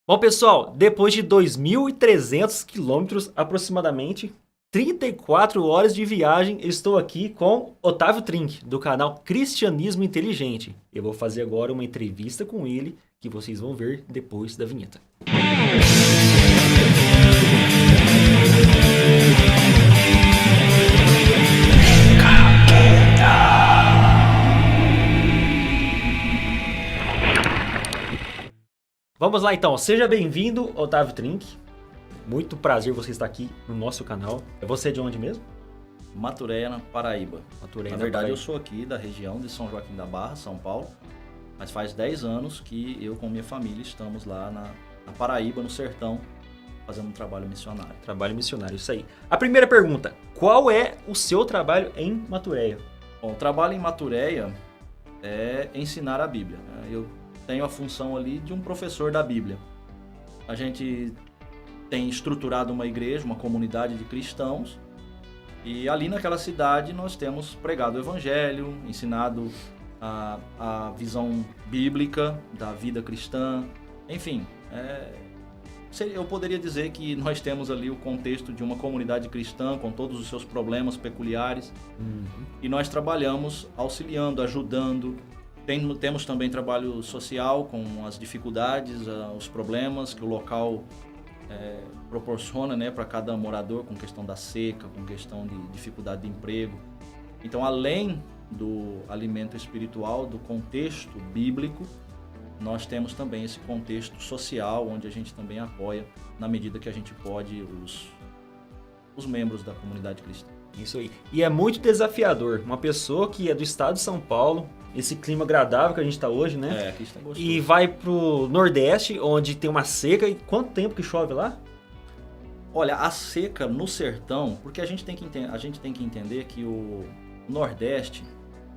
Bom, pessoal, depois de 2.300 quilômetros, aproximadamente 34 horas de viagem, estou aqui com Otávio Trink, do canal Cristianismo Inteligente. Eu vou fazer agora uma entrevista com ele, que vocês vão ver depois da vinheta. Vamos lá então, seja bem-vindo, Otávio Trink. Muito prazer você estar aqui no nosso canal. Você é de onde mesmo? Maturéia, Paraíba. Maturéia, Na verdade, Paraíba. eu sou aqui da região de São Joaquim da Barra, São Paulo. Mas faz 10 anos que eu com minha família estamos lá na Paraíba, no sertão, fazendo um trabalho missionário. Trabalho missionário, isso aí. A primeira pergunta, qual é o seu trabalho em Maturéia? Bom, o trabalho em Maturéia é ensinar a Bíblia, né? Eu tenho a função ali de um professor da Bíblia. A gente tem estruturado uma igreja, uma comunidade de cristãos, e ali naquela cidade nós temos pregado o evangelho, ensinado a visão bíblica da vida cristã, enfim. Eu poderia dizer que nós temos ali o contexto de uma comunidade cristã com todos os seus problemas peculiares, e nós trabalhamos auxiliando, ajudando. Temos também trabalho social com as dificuldades, os problemas que o local proporciona, né, para cada morador, com questão da seca, com questão de dificuldade de emprego. Então, além do alimento espiritual, do contexto bíblico, nós temos também esse contexto social, onde a gente também apoia, na medida que a gente pode, os membros da comunidade cristã. Isso aí. E é muito desafiador. Uma pessoa que é do estado de São Paulo, esse clima agradável que a gente está hoje, né? Aqui está gostoso. E vai pro Nordeste, onde tem uma seca. E quanto tempo que chove lá? Olha, a seca no sertão, porque a gente tem que entender que o Nordeste,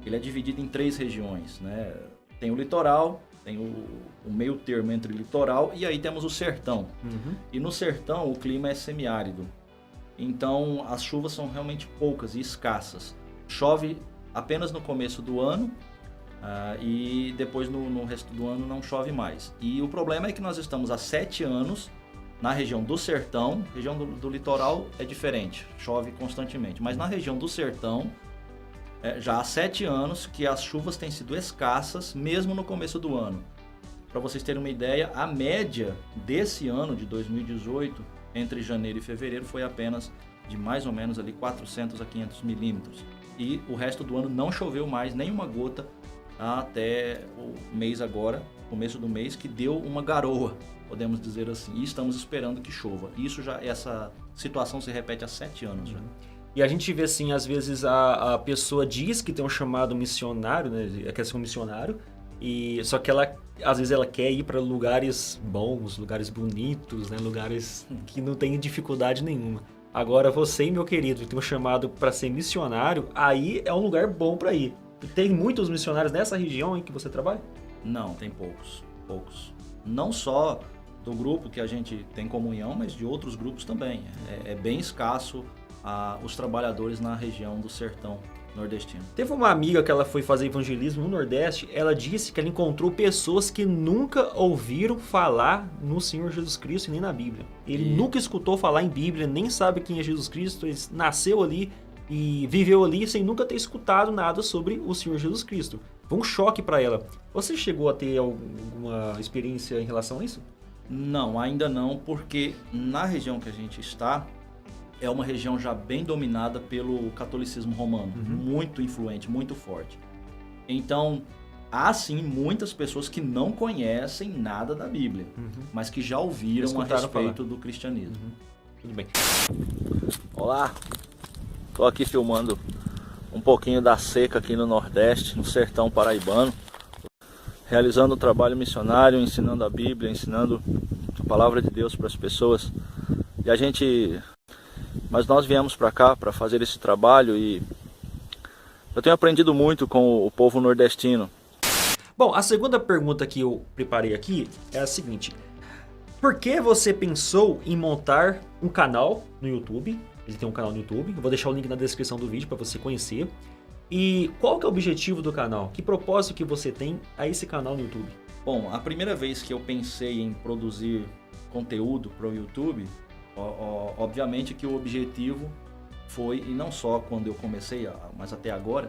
ele é dividido em 3 regiões, né? Tem o litoral, tem o meio termo entre litoral, e aí temos o sertão. E no sertão o clima é semiárido. Então as chuvas são realmente poucas e escassas. Chove apenas no começo do ano, e depois no resto do ano não chove mais. E o problema é que nós estamos há 7 anos na região do sertão. Região do litoral é diferente, chove constantemente. Mas na região do sertão, já há 7 anos que as chuvas têm sido escassas, mesmo no começo do ano. Para vocês terem uma ideia, a média desse ano de 2018, entre janeiro e fevereiro, foi apenas de mais ou menos ali 400 a 500 milímetros. E o resto do ano não choveu mais nenhuma gota até o mês agora, começo do mês, que deu uma garoa, podemos dizer assim. E estamos esperando que chova. Essa situação se repete há 7 anos já. E a gente vê assim, às vezes a pessoa diz que tem um chamado missionário, né? Quer ser um missionário, só que às vezes ela quer ir para lugares bons, lugares bonitos, né? Lugares que não tem dificuldade nenhuma. Agora você, meu querido, tem um chamado para ser missionário, aí é um lugar bom para ir. Tem muitos missionários nessa região em que você trabalha? Não, tem poucos. Não só do grupo que a gente tem comunhão, mas de outros grupos também. É bem escasso os trabalhadores na região do sertão nordestino. Teve uma amiga que ela foi fazer evangelismo no Nordeste, ela disse que ela encontrou pessoas que nunca ouviram falar no Senhor Jesus Cristo e nem na Bíblia. Ele nunca escutou falar em Bíblia, nem sabe quem é Jesus Cristo, ele nasceu ali e viveu ali sem nunca ter escutado nada sobre o Senhor Jesus Cristo. Foi um choque para ela. Você chegou a ter alguma experiência em relação a isso? Não, ainda não, porque na região que a gente está, é uma região já bem dominada pelo catolicismo romano, muito influente, muito forte. Então, há sim muitas pessoas que não conhecem nada da Bíblia, mas que já ouviram a respeito do cristianismo. Tudo bem. Olá, estou aqui filmando um pouquinho da seca aqui no Nordeste, no sertão paraibano, realizando um trabalho missionário, ensinando a Bíblia, ensinando a palavra de Deus para as pessoas. Mas nós viemos para cá para fazer esse trabalho e eu tenho aprendido muito com o povo nordestino. Bom, a segunda pergunta que eu preparei aqui é a seguinte: por que você pensou em montar um canal no YouTube? Ele tem um canal no YouTube, eu vou deixar o link na descrição do vídeo para você conhecer. E qual que é o objetivo do canal? Que propósito que você tem a esse canal no YouTube? Bom, a primeira vez que eu pensei em produzir conteúdo para o YouTube, obviamente que o objetivo foi, e não só quando eu comecei, mas até agora,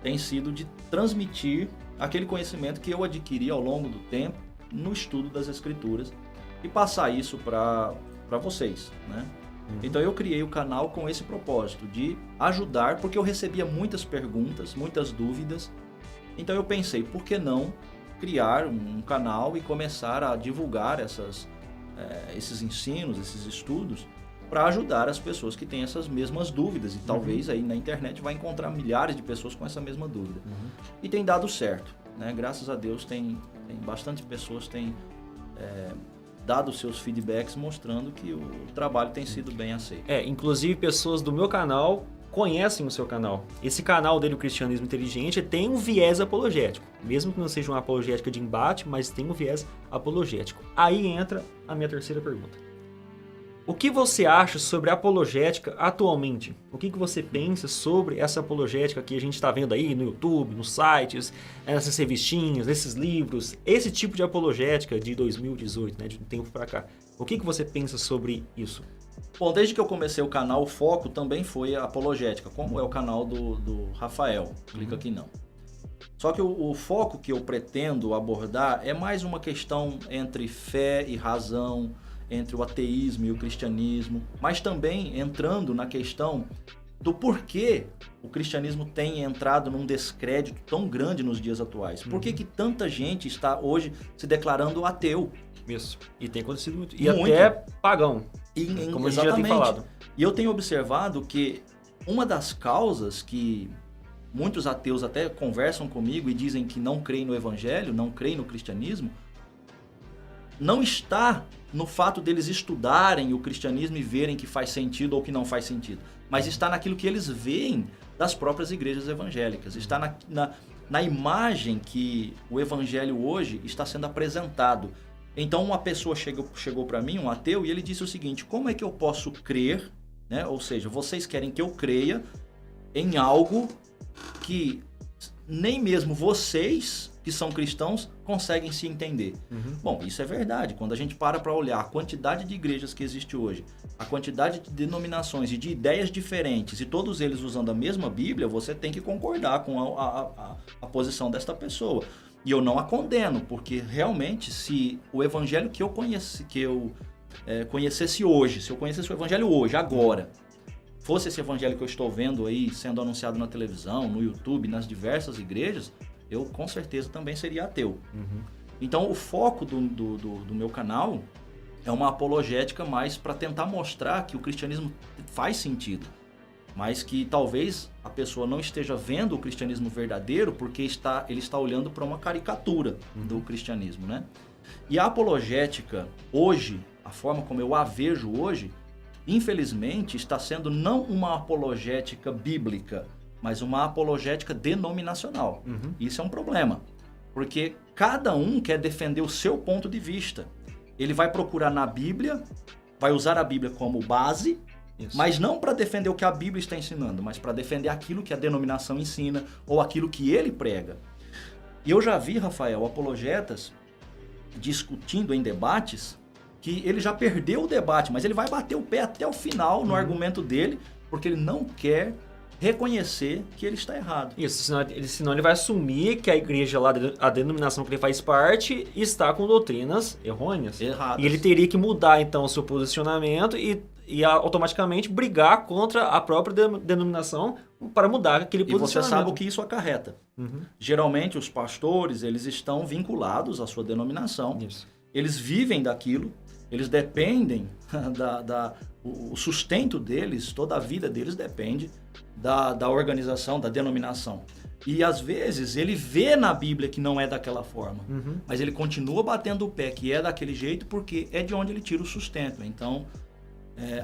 tem sido de transmitir aquele conhecimento que eu adquiri ao longo do tempo no estudo das Escrituras e passar isso para vocês, né? Então eu criei o canal com esse propósito, de ajudar, porque eu recebia muitas perguntas, muitas dúvidas. Então eu pensei, por que não criar um canal e começar a divulgar esses ensinos, esses estudos, para ajudar as pessoas que têm essas mesmas dúvidas. E talvez aí na internet vai encontrar milhares de pessoas com essa mesma dúvida. E tem dado certo, né? Graças a Deus tem bastante pessoas têm dado seus feedbacks mostrando que o trabalho tem sido bem aceito. Inclusive pessoas do meu canal conhecem o seu canal. Esse canal dele, o Cristianismo Inteligente, tem um viés apologético. Mesmo que não seja uma apologética de embate, mas tem um viés apologético. Aí entra a minha terceira pergunta. O que você acha sobre a apologética atualmente? O que você pensa sobre essa apologética que a gente está vendo aí no YouTube, nos sites, nessas revistinhas, nesses livros? Esse tipo de apologética de 2018, né, de um tempo para cá. O que você pensa sobre isso? Bom, desde que eu comecei o canal, o foco também foi a apologética, como é o canal do Rafael. Clica aqui não. Só que o foco que eu pretendo abordar é mais uma questão entre fé e razão, entre o ateísmo e o cristianismo, mas também entrando na questão do porquê o cristianismo tem entrado num descrédito tão grande nos dias atuais. Por que tanta gente está hoje se declarando ateu? Isso. E tem acontecido muito. E muito. Até pagão, como a gente já tem falado. E eu tenho observado que uma das causas que muitos ateus até conversam comigo e dizem que não creem no evangelho, não creem no cristianismo, não está no fato deles estudarem o cristianismo e verem que faz sentido ou que não faz sentido, mas está naquilo que eles veem das próprias igrejas evangélicas, está na imagem que o evangelho hoje está sendo apresentado. Então uma pessoa chegou para mim, um ateu, e ele disse o seguinte: como é que eu posso crer, né? Ou seja, vocês querem que eu creia em algo que nem mesmo vocês, que são cristãos, conseguem se entender. Bom, isso é verdade. Quando a gente para olhar a quantidade de igrejas que existe hoje, a quantidade de denominações e de ideias diferentes, e todos eles usando a mesma Bíblia, você tem que concordar com a posição desta pessoa. E eu não a condeno, porque realmente, se o evangelho que eu conhecesse hoje, se eu conhecesse o evangelho hoje, agora, fosse esse evangelho que eu estou vendo aí sendo anunciado na televisão, no YouTube, nas diversas igrejas, eu com certeza também seria ateu. Então o foco do meu canal é uma apologética mais para tentar mostrar que o cristianismo faz sentido, mas que talvez a pessoa não esteja vendo o cristianismo verdadeiro porque ele está olhando para uma caricatura do cristianismo, né? E a apologética hoje, a forma como eu a vejo hoje, infelizmente está sendo não uma apologética bíblica, mas uma apologética denominacional. Isso é um problema, porque cada um quer defender o seu ponto de vista. Ele vai procurar na Bíblia, vai usar a Bíblia como base, mas não para defender o que a Bíblia está ensinando, mas para defender aquilo que a denominação ensina ou aquilo que ele prega. E eu já vi, Rafael, apologetas discutindo em debates que ele já perdeu o debate, mas ele vai bater o pé até o final no argumento dele, porque ele não quer reconhecer que ele está errado. Isso, senão ele vai assumir que a igreja lá, a denominação que ele faz parte, está com doutrinas errôneas. Erradas. E ele teria que mudar então o seu posicionamento e automaticamente brigar contra a própria denominação para mudar aquele posicionamento. E você sabe o que isso acarreta. Geralmente os pastores, eles estão vinculados à sua denominação. Isso. Eles vivem daquilo, eles dependem o sustento deles, toda a vida deles depende da organização, da denominação. E às vezes ele vê na Bíblia que não é daquela forma, mas ele continua batendo o pé que é daquele jeito porque é de onde ele tira o sustento. Então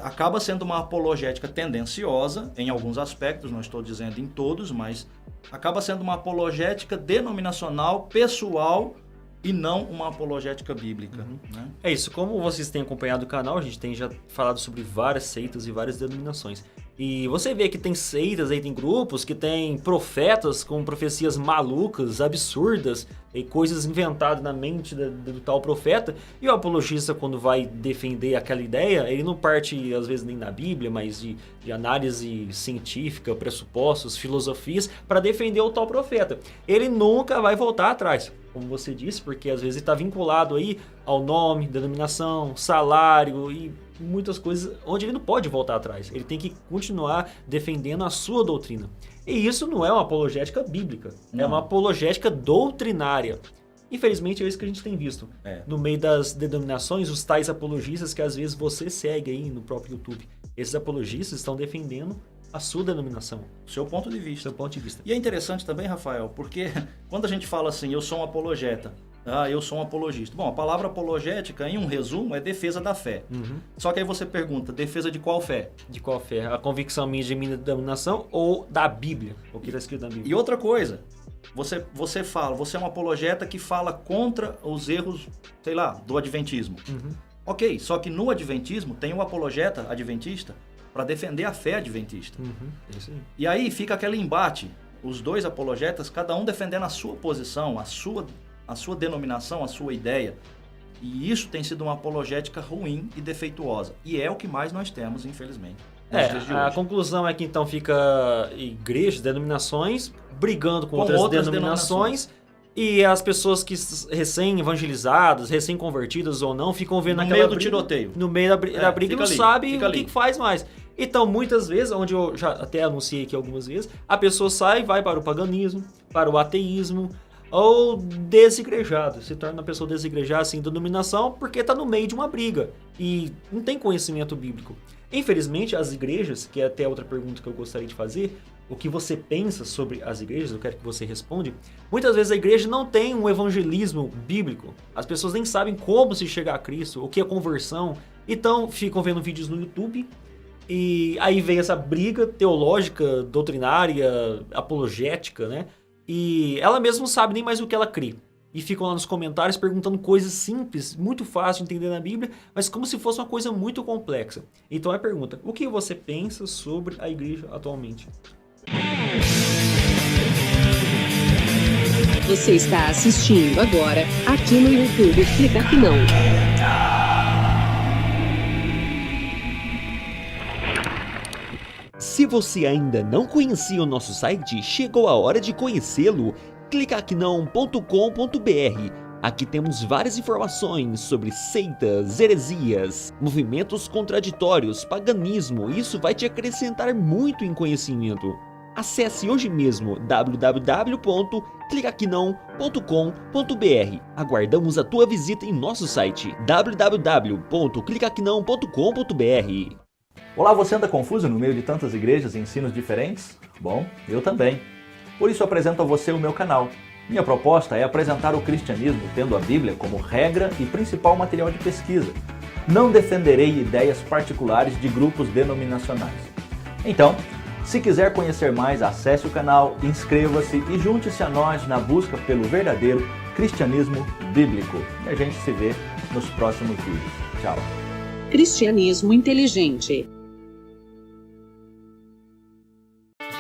acaba sendo uma apologética tendenciosa em alguns aspectos, não estou dizendo em todos, mas acaba sendo uma apologética denominacional, pessoal, e não uma apologética bíblica. Né? É isso, como vocês têm acompanhado o canal, a gente tem já falado sobre várias seitas e várias denominações. E você vê que tem seitas aí, tem grupos que tem profetas com profecias malucas, absurdas, e coisas inventadas na mente do tal profeta. E o apologista, quando vai defender aquela ideia, ele não parte, às vezes, nem da Bíblia, mas de análise científica, pressupostos, filosofias, para defender o tal profeta. Ele nunca vai voltar atrás, como você disse, porque às vezes ele está vinculado aí ao nome, denominação, salário e muitas coisas onde ele não pode voltar atrás. Ele tem que continuar defendendo a sua doutrina. E isso não é uma apologética bíblica, é uma apologética doutrinária. Infelizmente é isso que a gente tem visto. No meio das denominações, os tais apologistas que às vezes você segue aí no próprio YouTube. Esses apologistas estão defendendo a sua denominação. Seu ponto de vista. Seu ponto de vista. E é interessante também, Rafael, porque quando a gente fala assim, eu sou um apologeta, eu sou um apologista. Bom, a palavra apologética, em um resumo, é defesa da fé. Só que aí você pergunta, defesa de qual fé? De qual fé? A convicção minha de minha denominação ou da Bíblia? O que está escrito na Bíblia? E outra coisa, você é um apologeta que fala contra os erros, sei lá, do adventismo. Ok, só que no adventismo tem um apologeta adventista para defender a fé adventista. Isso aí. E aí fica aquele embate, os dois apologetas, cada um defendendo a sua posição, a sua denominação, a sua ideia. E isso tem sido uma apologética ruim e defeituosa. E é o que mais nós temos, infelizmente. A conclusão é que então fica igrejas, denominações, brigando com outras denominações. E as pessoas que recém-evangelizadas, recém-convertidas ou não, ficam vendo aquela meio do briga, tiroteio. no meio da briga e não sabem o que faz mais. Então, muitas vezes, onde eu já até anunciei aqui algumas vezes, a pessoa sai e vai para o paganismo, para o ateísmo, ou desigrejado, se torna uma pessoa desigrejada, sem denominação, porque está no meio de uma briga e não tem conhecimento bíblico. Infelizmente, as igrejas, que é até outra pergunta que eu gostaria de fazer, o que você pensa sobre as igrejas, eu quero que você responda. Muitas vezes a igreja não tem um evangelismo bíblico, as pessoas nem sabem como se chegar a Cristo, o que é conversão, então ficam vendo vídeos no YouTube. E aí vem essa briga teológica, doutrinária, apologética, né? E ela mesma não sabe nem mais o que ela crê. E ficam lá nos comentários perguntando coisas simples, muito fácil de entender na Bíblia, mas como se fosse uma coisa muito complexa. Então a pergunta, o que você pensa sobre a igreja atualmente? Você está assistindo agora, aqui no YouTube, clica aqui não. Se você ainda não conhecia o nosso site, chegou a hora de conhecê-lo. Clica aqui não.com.br. Aqui temos várias informações sobre seitas, heresias, movimentos contraditórios, paganismo. Isso vai te acrescentar muito em conhecimento. Acesse hoje mesmo www.clicaquinão.com.br. Aguardamos a tua visita em nosso site www.clicaquinão.com.br. Olá, você anda confuso no meio de tantas igrejas e ensinos diferentes? Bom, eu também. Por isso apresento a você o meu canal. Minha proposta é apresentar o cristianismo tendo a Bíblia como regra e principal material de pesquisa. Não defenderei ideias particulares de grupos denominacionais. Então, se quiser conhecer mais, acesse o canal, inscreva-se e junte-se a nós na busca pelo verdadeiro cristianismo bíblico. E a gente se vê nos próximos vídeos. Tchau. Cristianismo inteligente.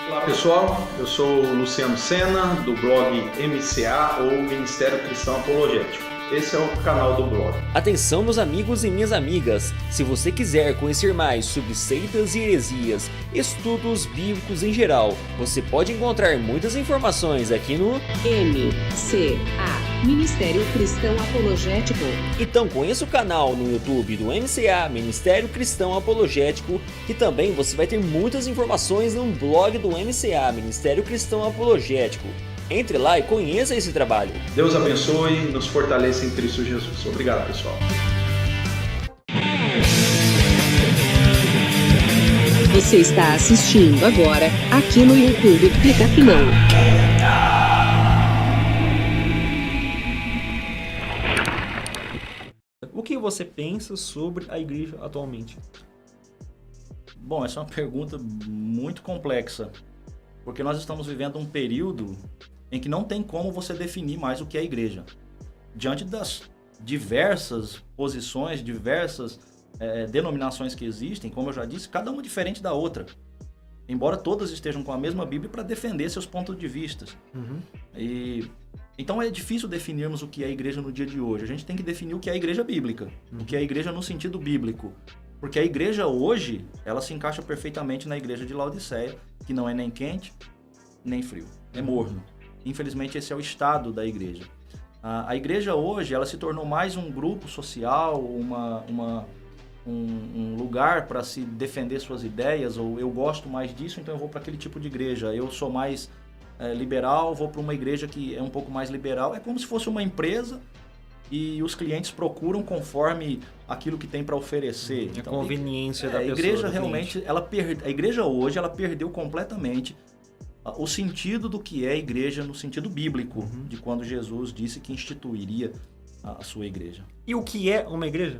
Olá pessoal, eu sou o Luciano Sena, do blog MCA ou Ministério Cristão Apologético. Esse é o canal do blog. Atenção meus amigos e minhas amigas, se você quiser conhecer mais sobre seitas e heresias, estudos bíblicos em geral, você pode encontrar muitas informações aqui no MCA, Ministério Cristão Apologético. Então conheça o canal no YouTube do MCA, Ministério Cristão Apologético, que também você vai ter muitas informações no blog do MCA, Ministério Cristão Apologético. Entre lá e conheça esse trabalho. Deus abençoe e nos fortaleça em Cristo Jesus. Obrigado, pessoal. Você está assistindo agora, aqui no YouTube, clica aqui não. O que você pensa sobre a igreja atualmente? Bom, essa é uma pergunta muito complexa, porque nós estamos vivendo um período em que não tem como você definir mais o que é igreja. Diante das diversas posições, diversas denominações que existem, como eu já disse, cada uma diferente da outra. embora todas estejam com a mesma Bíblia para defender seus pontos de vista. Então é difícil definirmos o que é a igreja no dia de hoje. A gente tem que definir o que é a igreja bíblica, o que é a igreja no sentido bíblico. Porque a igreja hoje, ela se encaixa perfeitamente na igreja de Laodiceia, que não é nem quente, nem frio, é morno. Infelizmente esse é o estado da igreja. A igreja hoje, ela se tornou mais um grupo social, um lugar para se defender suas ideias, ou eu gosto mais disso, então eu vou para aquele tipo de igreja. Eu sou mais liberal, vou para uma igreja que é um pouco mais liberal. É como se fosse uma empresa e os clientes procuram conforme aquilo que tem para oferecer. A conveniência da pessoa. A igreja realmente, a igreja hoje, ela perdeu completamente o sentido do que é a igreja no sentido bíblico, de quando Jesus disse que instituiria a sua igreja. E o que é uma igreja?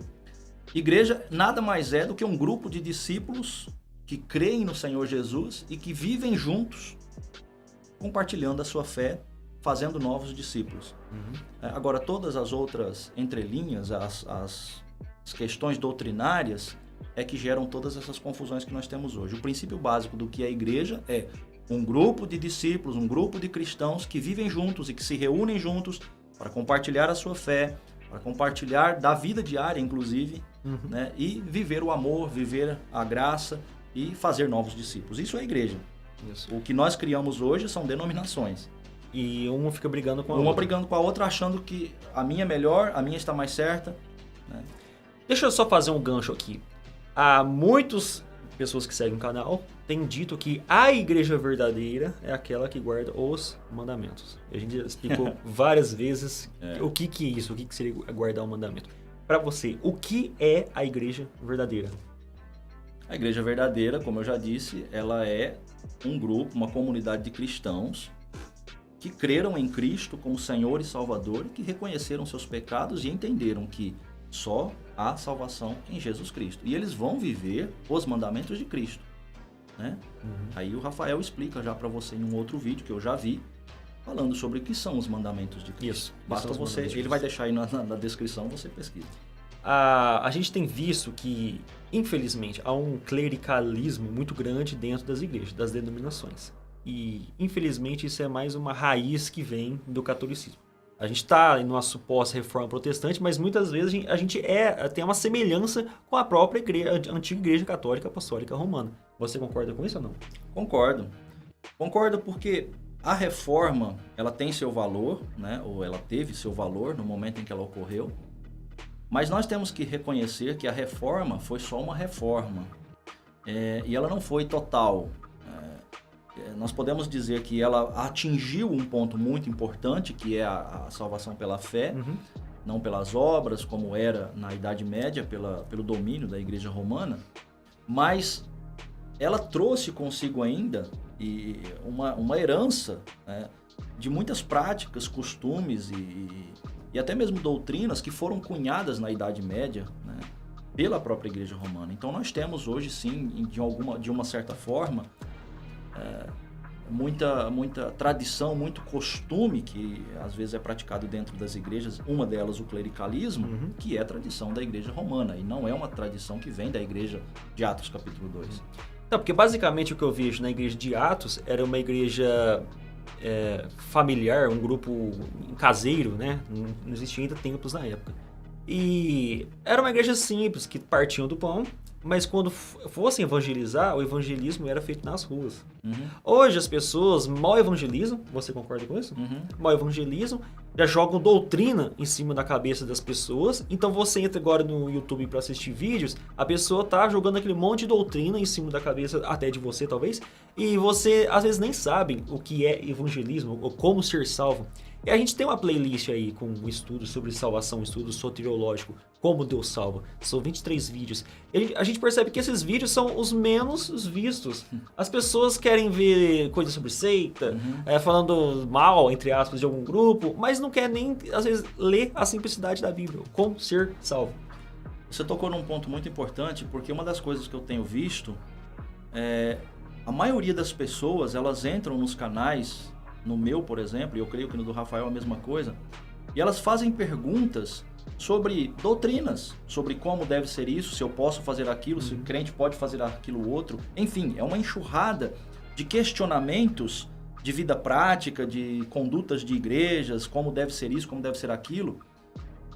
Igreja nada mais é do que um grupo de discípulos que creem no Senhor Jesus e que vivem juntos, compartilhando a sua fé, fazendo novos discípulos. Agora, todas as outras entrelinhas, as questões doutrinárias, é que geram todas essas confusões que nós temos hoje. O princípio básico do que é a igreja é um grupo de discípulos, um grupo de cristãos que vivem juntos e que se reúnem juntos para compartilhar a sua fé, para compartilhar da vida diária, inclusive, né? E viver o amor, viver a graça e fazer novos discípulos. Isso é a igreja. Isso. O que nós criamos hoje são denominações. E uma fica brigando com a outra. Uma brigando com a outra, achando que a minha é melhor, a minha está mais certa. Né? Deixa eu só fazer um gancho aqui. Há muitas pessoas que seguem o canal têm dito que a igreja verdadeira é aquela que guarda os mandamentos. A gente explicou várias vezes o que é isso, o que seria guardar o mandamento. Para você, o que é a igreja verdadeira? A igreja verdadeira, como eu já disse, ela é um grupo, uma comunidade de cristãos que creram em Cristo como Senhor e Salvador e que reconheceram seus pecados e entenderam que só há salvação em Jesus Cristo. E eles vão viver os mandamentos de Cristo. Né? Aí o Rafael explica já para você em um outro vídeo que eu já vi, falando sobre o que são os mandamentos de Cristo. Isso. Basta você, ele vai deixar aí na descrição, você pesquisa. A gente tem visto que, infelizmente, há um clericalismo muito grande dentro das igrejas, das denominações. E, infelizmente, isso é mais uma raiz que vem do catolicismo. A gente está em uma suposta reforma protestante, mas muitas vezes a gente tem uma semelhança com a própria igreja, a antiga igreja católica apostólica romana. Você concorda com isso ou não? Concordo. Concordo porque a reforma, ela tem seu valor, né? Ou ela teve seu valor no momento em que ela ocorreu. Mas nós temos que reconhecer que a reforma foi só uma reforma. E ela não foi total. Nós podemos dizer que ela atingiu um ponto muito importante, que é a salvação pela fé, não pelas obras, como era na Idade Média, pelo domínio da Igreja Romana, mas ela trouxe consigo ainda uma herança, né, de muitas práticas, costumes e até mesmo doutrinas que foram cunhadas na Idade Média, né, pela própria Igreja Romana. Então nós temos hoje, sim, de uma certa forma, muita tradição, muito costume que às vezes é praticado dentro das igrejas, uma delas o clericalismo, que é tradição da Igreja Romana e não é uma tradição que vem da Igreja de Atos capítulo 2. Não, porque basicamente o que eu vejo na igreja de Atos era uma igreja familiar, um grupo caseiro, né? Não existia ainda templos na época. E era uma igreja simples, que partiam do pão, mas quando fossem evangelizar, o evangelismo era feito nas ruas. Hoje as pessoas mal evangelizam, você concorda com isso? Mal evangelizam, já jogam doutrina em cima da cabeça das pessoas. Então você entra agora no YouTube para assistir vídeos, a pessoa tá jogando aquele monte de doutrina em cima da cabeça, até de você talvez, e você às vezes nem sabe o que é evangelismo ou como ser salvo. E a gente tem uma playlist aí com um estudo sobre salvação, um estudo soteriológico, como Deus salva. São 23 vídeos. E a gente percebe que esses vídeos são os menos vistos. As pessoas querem ver coisas sobre seita, falando mal, entre aspas, de algum grupo, mas não quer nem, às vezes, ler a simplicidade da Bíblia, como ser salvo. Você tocou num ponto muito importante, porque uma das coisas que eu tenho visto é a maioria das pessoas, elas entram nos canais, no meu, por exemplo, e eu creio que no do Rafael é a mesma coisa, e elas fazem perguntas sobre doutrinas, sobre como deve ser isso, se eu posso fazer aquilo, se o crente pode fazer aquilo outro. Enfim, é uma enxurrada de questionamentos de vida prática, de condutas de igrejas, como deve ser isso, como deve ser aquilo.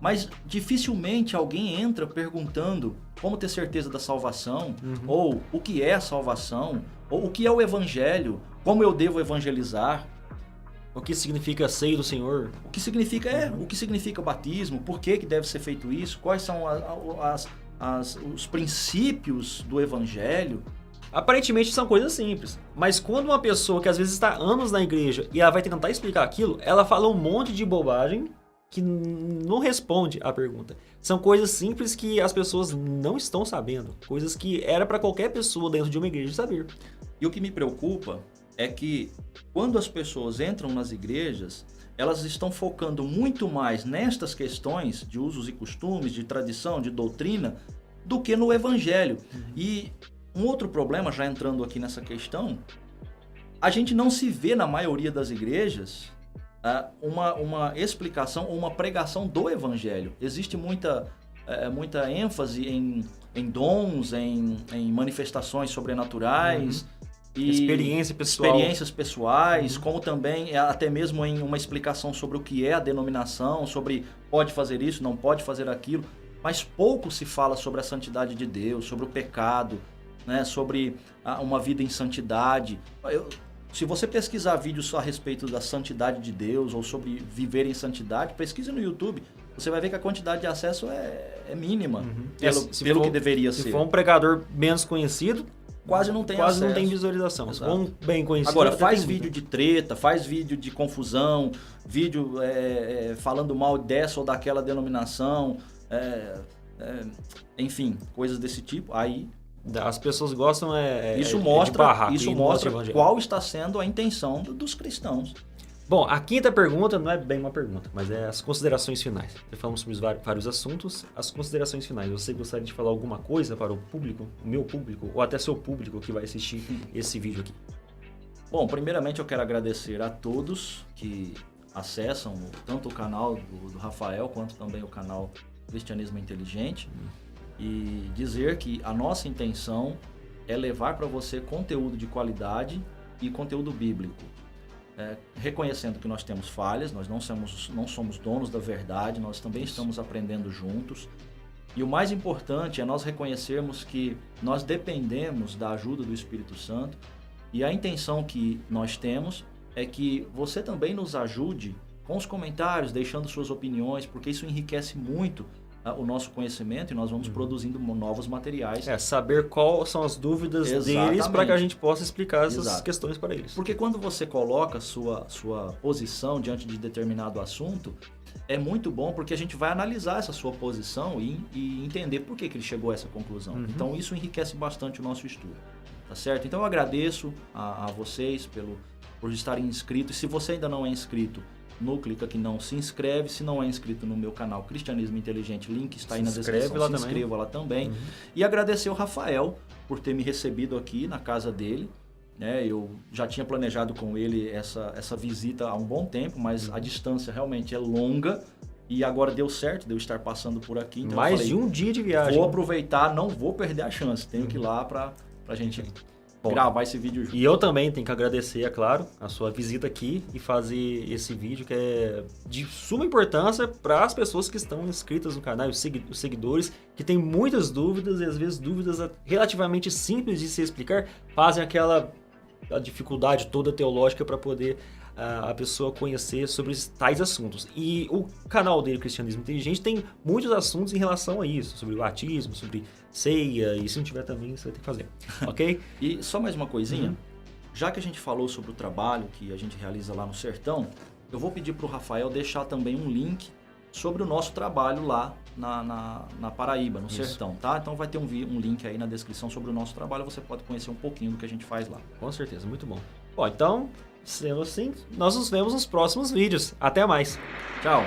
Mas dificilmente alguém entra perguntando como ter certeza da salvação, ou o que é a salvação, ou o que é o evangelho, como eu devo evangelizar. O que significa ceia do Senhor? O que significa o batismo? Por que deve ser feito isso? Quais são os princípios do evangelho? Aparentemente são coisas simples, mas quando uma pessoa que às vezes está anos na igreja e ela vai tentar explicar aquilo, ela fala um monte de bobagem que não responde à pergunta. São coisas simples que as pessoas não estão sabendo, coisas que era para qualquer pessoa dentro de uma igreja saber. E o que me preocupa é que quando as pessoas entram nas igrejas, elas estão focando muito mais nestas questões de usos e costumes, de tradição, de doutrina, do que no evangelho. E um outro problema, já entrando aqui nessa questão, a gente não se vê na maioria das igrejas uma explicação ou uma pregação do evangelho. Existe muita ênfase em dons, em manifestações sobrenaturais, e experiências pessoais, como também até mesmo em uma explicação sobre o que é a denominação, sobre pode fazer isso, não pode fazer aquilo, mas pouco se fala sobre a santidade de Deus, sobre o pecado, né, sobre uma vida em santidade. Se você pesquisar vídeos a respeito da santidade de Deus ou sobre viver em santidade, pesquise no YouTube, você vai ver que a quantidade de acesso é mínima, pelo que deveria ser. Se for um pregador menos conhecido, quase não tem acesso. Quase não tem visualização. Se for um bem conhecido... Agora, faz vídeo de treta, faz vídeo de confusão, vídeo falando mal dessa ou daquela denominação, enfim, coisas desse tipo, aí... As pessoas gostam isso mostra qual está sendo a intenção dos cristãos. Bom, a quinta pergunta não é bem uma pergunta, mas é as considerações finais. Já falamos sobre vários assuntos, as considerações finais. Você gostaria de falar alguma coisa para o público, o meu público, ou até seu público que vai assistir esse vídeo aqui? Bom, primeiramente eu quero agradecer a todos que acessam tanto o canal do Rafael quanto também o canal Cristianismo Inteligente. E dizer que a nossa intenção é levar para você conteúdo de qualidade e conteúdo bíblico. Reconhecendo que nós temos falhas, nós não somos donos da verdade, nós também estamos aprendendo juntos. E o mais importante é nós reconhecermos que nós dependemos da ajuda do Espírito Santo, e a intenção que nós temos é que você também nos ajude com os comentários, deixando suas opiniões, porque isso enriquece muito o nosso conhecimento e nós vamos produzindo novos materiais. Saber quais são as dúvidas deles para que a gente possa explicar essas questões para eles. Porque quando você coloca sua posição diante de determinado assunto, é muito bom porque a gente vai analisar essa sua posição e entender por que ele chegou a essa conclusão. Então isso enriquece bastante o nosso estudo. Tá certo? Então eu agradeço a vocês por estarem inscritos. E se você ainda não é inscrito, clica aqui não, se inscreve. Se não é inscrito no meu canal Cristianismo Inteligente, link está aí na descrição, se inscreva lá também. E agradecer o Rafael por ter me recebido aqui na casa dele. Eu já tinha planejado com ele essa visita há um bom tempo, mas a distância realmente é longa e agora deu certo de eu estar passando por aqui. Então mais de um dia de viagem. Vou aproveitar, não vou perder a chance, tenho que ir lá pra gente gravar esse vídeo junto. E eu também tenho que agradecer, é claro, a sua visita aqui e fazer esse vídeo que é de suma importância para as pessoas que estão inscritas no canal, os seguidores, que têm muitas dúvidas e às vezes dúvidas relativamente simples de se explicar, fazem a dificuldade toda teológica para poder a pessoa conhecer sobre tais assuntos. E o canal dele, Cristianismo Inteligente, tem muitos assuntos em relação a isso, sobre o batismo, sobre ceia, e se não tiver também, você vai ter que fazer, ok? E só mais uma coisinha, já que a gente falou sobre o trabalho que a gente realiza lá no Sertão, eu vou pedir para o Rafael deixar também um link sobre o nosso trabalho lá na Paraíba, no Sertão, tá? Então vai ter um link aí na descrição sobre o nosso trabalho, você pode conhecer um pouquinho do que a gente faz lá. Com certeza, muito bom. Bom, então, sendo assim, nós nos vemos nos próximos vídeos. Até mais. Tchau.